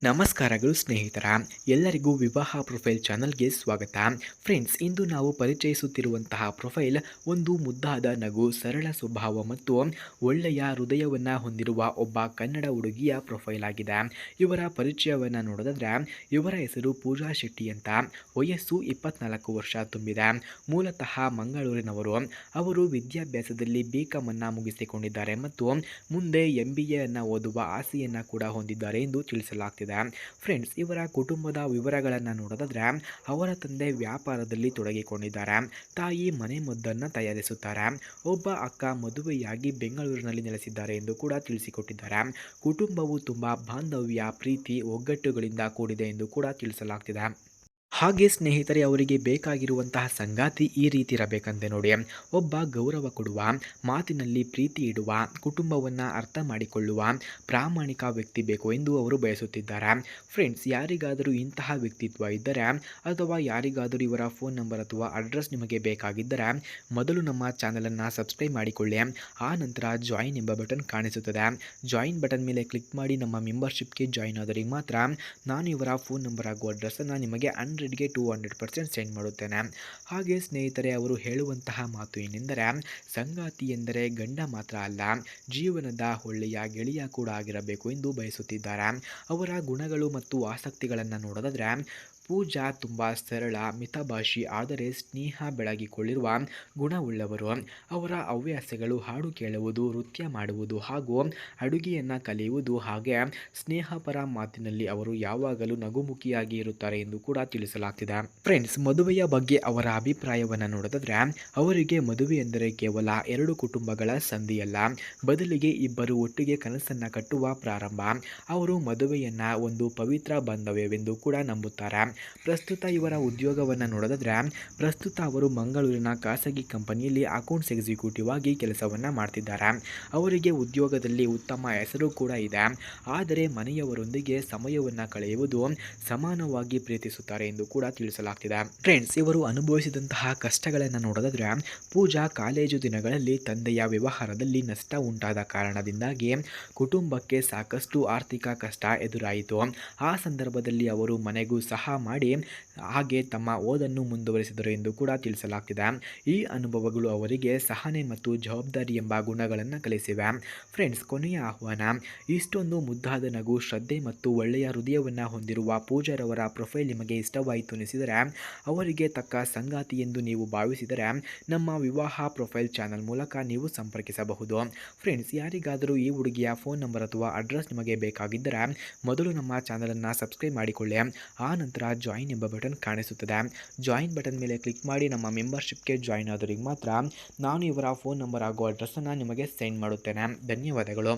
ನಮಸ್ಕಾರಗಳು ಸ್ನೇಹಿತರ ಎಲ್ಲರಿಗೂ ವಿವಾಹ ಪ್ರೊಫೈಲ್ ಚಾನಲ್ಗೆ ಸ್ವಾಗತ. ಫ್ರೆಂಡ್ಸ್, ಇಂದು ನಾವು ಪರಿಚಯಿಸುತ್ತಿರುವಂತಹ ಪ್ರೊಫೈಲ್ ಒಂದು ಮುದ್ದಾದ ನಗು, ಸರಳ ಸ್ವಭಾವ ಮತ್ತು ಒಳ್ಳೆಯ ಹೃದಯವನ್ನು ಹೊಂದಿರುವ ಒಬ್ಬ ಕನ್ನಡ ಹುಡುಗಿಯ ಪ್ರೊಫೈಲ್ ಆಗಿದೆ. ಇವರ ಪರಿಚಯವನ್ನು ನೋಡೋದಾದ್ರೆ ಇವರ ಹೆಸರು ಪೂಜಾ ಶೆಟ್ಟಿ ಅಂತ. ವಯಸ್ಸು 24 ವರ್ಷ ತುಂಬಿದೆ. ಮೂಲತಃ ಮಂಗಳೂರಿನವರು. ಅವರು ವಿದ್ಯಾಭ್ಯಾಸದಲ್ಲಿ BCom ಅನ್ನು ಮುಗಿಸಿಕೊಂಡಿದ್ದಾರೆ ಮತ್ತು ಮುಂದೆ MBA ಅನ್ನು ಓದುವ ಆಸೆಯನ್ನು ಕೂಡ ಹೊಂದಿದ್ದಾರೆ ಎಂದು ತಿಳಿಸಲಾಗ್ತಿದೆ. ಫ್ರೆಂಡ್ಸ್, ಇವರ ಕುಟುಂಬದ ವಿವರಗಳನ್ನು ನೋಡೋದಾದ್ರೆ ಅವರ ತಂದೆ ವ್ಯಾಪಾರದಲ್ಲಿ ತೊಡಗಿಕೊಂಡಿದ್ದಾರೆ. ತಾಯಿ ಮನೆ ಮದ್ದನ್ನು ತಯಾರಿಸುತ್ತಾರೆ. ಒಬ್ಬ ಅಕ್ಕ ಮದುವೆಯಾಗಿ ಬೆಂಗಳೂರಿನಲ್ಲಿ ನೆಲೆಸಿದ್ದಾರೆ ಎಂದು ಕೂಡ ತಿಳಿಸಿಕೊಟ್ಟಿದ್ದಾರೆ. ಕುಟುಂಬವು ತುಂಬಾ ಬಾಂಧವ್ಯ, ಪ್ರೀತಿ, ಒಗ್ಗಟ್ಟುಗಳಿಂದ ಕೂಡಿದೆ ಎಂದು ಕೂಡ ತಿಳಿಸಲಾಗ್ತಿದೆ. ಹಾಗೆ ಸ್ನೇಹಿತರೆ, ಅವರಿಗೆ ಬೇಕಾಗಿರುವಂತಹ ಸಂಗಾತಿ ಈ ರೀತಿ ಇರಬೇಕಂತೆ ನೋಡಿ. ಒಬ್ಬ ಗೌರವ ಕೊಡುವ, ಮಾತಿನಲ್ಲಿ ಪ್ರೀತಿ ಇಡುವ, ಕುಟುಂಬವನ್ನು ಅರ್ಥ ಮಾಡಿಕೊಳ್ಳುವ ಪ್ರಾಮಾಣಿಕ ವ್ಯಕ್ತಿ ಬೇಕು ಎಂದು ಅವರು ಬಯಸುತ್ತಿದ್ದಾರೆ. ಫ್ರೆಂಡ್ಸ್, ಯಾರಿಗಾದರೂ ಇಂತಹ ವ್ಯಕ್ತಿತ್ವ ಇದ್ದರೆ ಅಥವಾ ಯಾರಿಗಾದರೂ ಇವರ ಫೋನ್ ನಂಬರ್ ಅಥವಾ ಅಡ್ರೆಸ್ ನಿಮಗೆ ಬೇಕಾಗಿದ್ದರೆ ಮೊದಲು ನಮ್ಮ ಚಾನಲನ್ನು ಸಬ್ಸ್ಕ್ರೈಬ್ ಮಾಡಿಕೊಳ್ಳಿ. ಆ ನಂತರ ಜಾಯಿನ್ ಎಂಬ ಬಟನ್ ಕಾಣಿಸುತ್ತದೆ. ಜಾಯಿನ್ ಬಟನ್ ಮೇಲೆ ಕ್ಲಿಕ್ ಮಾಡಿ ನಮ್ಮ ಮೆಂಬರ್ಶಿಪ್ಗೆ ಜಾಯಿನ್ ಆದವರಿಗೆ ಮಾತ್ರ ನಾನು ಇವರ ಫೋನ್ ನಂಬರ್ ಹಾಗೂ ಅಡ್ರೆಸ್ಸನ್ನು ನಿಮಗೆ 100ಗೆ 200% ಸೆಂಡ್ ಮಾಡುತ್ತೇನೆ. ಹಾಗೆ ಸ್ನೇಹಿತರೆ, ಅವರು ಹೇಳುವಂತಹ ಮಾತು ಏನೆಂದರೆ, ಸಂಗಾತಿ ಎಂದರೆ ಗಂಡ ಮಾತ್ರ ಅಲ್ಲ, ಜೀವನದ ಒಳ್ಳೆಯ ಗೆಳೆಯ ಕೂಡ ಆಗಿರಬೇಕು ಎಂದು ಬಯಸುತ್ತಿದ್ದಾರೆ. ಅವರ ಗುಣಗಳು ಮತ್ತು ಆಸಕ್ತಿಗಳನ್ನು ನೋಡೋದಾದ್ರೆ ಪೂಜಾ ತುಂಬ ಸರಳ, ಮಿತಭಾಷಿ, ಆದರೆ ಸ್ನೇಹ ಬೆಳಗಿಕೊಳ್ಳಿರುವ ಗುಣವುಳ್ಳವರು. ಅವರ ಹವ್ಯಾಸಗಳು ಹಾಡು ಕೇಳುವುದು, ನೃತ್ಯ ಮಾಡುವುದು ಹಾಗೂ ಅಡುಗೆಯನ್ನು ಕಲಿಯುವುದು. ಹಾಗೆ ಸ್ನೇಹಪರ ಮಾತಿನಲ್ಲಿ ಅವರು ಯಾವಾಗಲೂ ನಗುಮುಖಿಯಾಗಿ ಇರುತ್ತಾರೆ ಎಂದು ಕೂಡ ತಿಳಿಸಲಾಗ್ತಿದೆ. ಫ್ರೆಂಡ್ಸ್, ಮದುವೆಯ ಬಗ್ಗೆ ಅವರ ಅಭಿಪ್ರಾಯವನ್ನು ನೋಡೋದಾದ್ರೆ ಅವರಿಗೆ ಮದುವೆ ಎಂದರೆ ಕೇವಲ ಎರಡು ಕುಟುಂಬಗಳ ಸಂಧಿಯಲ್ಲ, ಬದಲಿಗೆ ಇಬ್ಬರು ಒಟ್ಟಿಗೆ ಕನಸನ್ನು ಕಟ್ಟುವ ಪ್ರಾರಂಭ. ಅವರು ಮದುವೆಯನ್ನು ಒಂದು ಪವಿತ್ರ ಬಾಂಧವ್ಯವೆಂದು ಕೂಡ ನಂಬುತ್ತಾರೆ. ಪ್ರಸ್ತುತ ಇವರ ಉದ್ಯೋಗವನ್ನು ನೋಡೋದಾದ್ರೆ ಪ್ರಸ್ತುತ ಅವರು ಮಂಗಳೂರಿನ ಖಾಸಗಿ ಕಂಪನಿಯಲ್ಲಿ ಅಕೌಂಟ್ಸ್ ಎಕ್ಸಿಕ್ಯೂಟಿವ್ ಆಗಿ ಕೆಲಸವನ್ನು ಮಾಡ್ತಿದ್ದಾರೆ. ಅವರಿಗೆ ಉದ್ಯೋಗದಲ್ಲಿ ಉತ್ತಮ ಹೆಸರು ಕೂಡ ಇದೆ. ಆದರೆ ಮನೆಯವರೊಂದಿಗೆ ಸಮಯವನ್ನು ಕಳೆಯುವುದು, ಸಮಾನವಾಗಿ ಪ್ರೀತಿಸುತ್ತಾರೆ ಎಂದು ಕೂಡ ತಿಳಿಸಲಾಗ್ತಿದೆ. ಫ್ರೆಂಡ್ಸ್, ಇವರು ಅನುಭವಿಸಿದಂತಹ ಕಷ್ಟಗಳನ್ನು ನೋಡೋದಾದ್ರೆ ಪೂಜಾ ಕಾಲೇಜು ದಿನಗಳಲ್ಲಿ ತಂದೆಯ ವ್ಯವಹಾರದಲ್ಲಿ ನಷ್ಟ ಉಂಟಾದ ಕಾರಣದಿಂದಾಗಿ ಕುಟುಂಬಕ್ಕೆ ಸಾಕಷ್ಟು ಆರ್ಥಿಕ ಕಷ್ಟ ಎದುರಾಯಿತು. ಆ ಸಂದರ್ಭದಲ್ಲಿ ಅವರು ಮನೆಗೂ ಸಹ ಮಾಡಿ ಹಾಗೆ ತಮ್ಮ ಓದನ್ನು ಮುಂದುವರಿಸಿದರು ಎಂದು ಕೂಡ ತಿಳಿಸಲಾಗ್ತಿದೆ. ಈ ಅನುಭವಗಳು ಅವರಿಗೆ ಸಹನೆ ಮತ್ತು ಜವಾಬ್ದಾರಿ ಎಂಬ ಗುಣಗಳನ್ನು ಕಲಿಸಿವೆ. ಫ್ರೆಂಡ್ಸ್, ಕೊನೆಯ ಆಹ್ವಾನ, ಇಷ್ಟೊಂದು ಮುದ್ದಾದ ನಗು, ಶ್ರದ್ಧೆ ಮತ್ತು ಒಳ್ಳೆಯ ಹೃದಯವನ್ನು ಹೊಂದಿರುವ ಪೂಜಾರವರ ಪ್ರೊಫೈಲ್ ನಿಮಗೆ ಇಷ್ಟವಾಯಿತು ಅನಿಸಿದರೆ, ಅವರಿಗೆ ತಕ್ಕ ಸಂಗಾತಿ ಎಂದು ನೀವು ಭಾವಿಸಿದರೆ ನಮ್ಮ ವಿವಾಹ ಪ್ರೊಫೈಲ್ ಚಾನಲ್ ಮೂಲಕ ನೀವು ಸಂಪರ್ಕಿಸಬಹುದು. ಫ್ರೆಂಡ್ಸ್, ಯಾರಿಗಾದರೂ ಈ ಹುಡುಗಿಯ ಫೋನ್ ನಂಬರ್ ಅಥವಾ ಅಡ್ರೆಸ್ ನಿಮಗೆ ಬೇಕಾಗಿದ್ದರೆ ಮೊದಲು ನಮ್ಮ ಚಾನಲನ್ನು ಸಬ್ಸ್ಕ್ರೈಬ್ ಮಾಡಿಕೊಳ್ಳಿ. ಆ ನಂತರ ಜಾಯಿನ್ ಎಂಬ ಬಟನ್ ಕಾಣಿಸುತ್ತದೆ. ಜಾಯಿನ್ ಬಟನ್ ಮೇಲೆ ಕ್ಲಿಕ್ ಮಾಡಿ ನಮ್ಮ ಮೆಂಬರ್ಶಿಪ್ಗೆ ಜಾಯಿನ್ ಆದವರಿಗೆ ಮಾತ್ರ ನಾನು ಇವರ ಫೋನ್ ನಂಬರ್ ಹಾಗೂ ಅಡ್ರೆಸ್ಸನ್ನು ನಿಮಗೆ ಸೆಂಡ್ ಮಾಡುತ್ತೇನೆ. ಧನ್ಯವಾದಗಳು.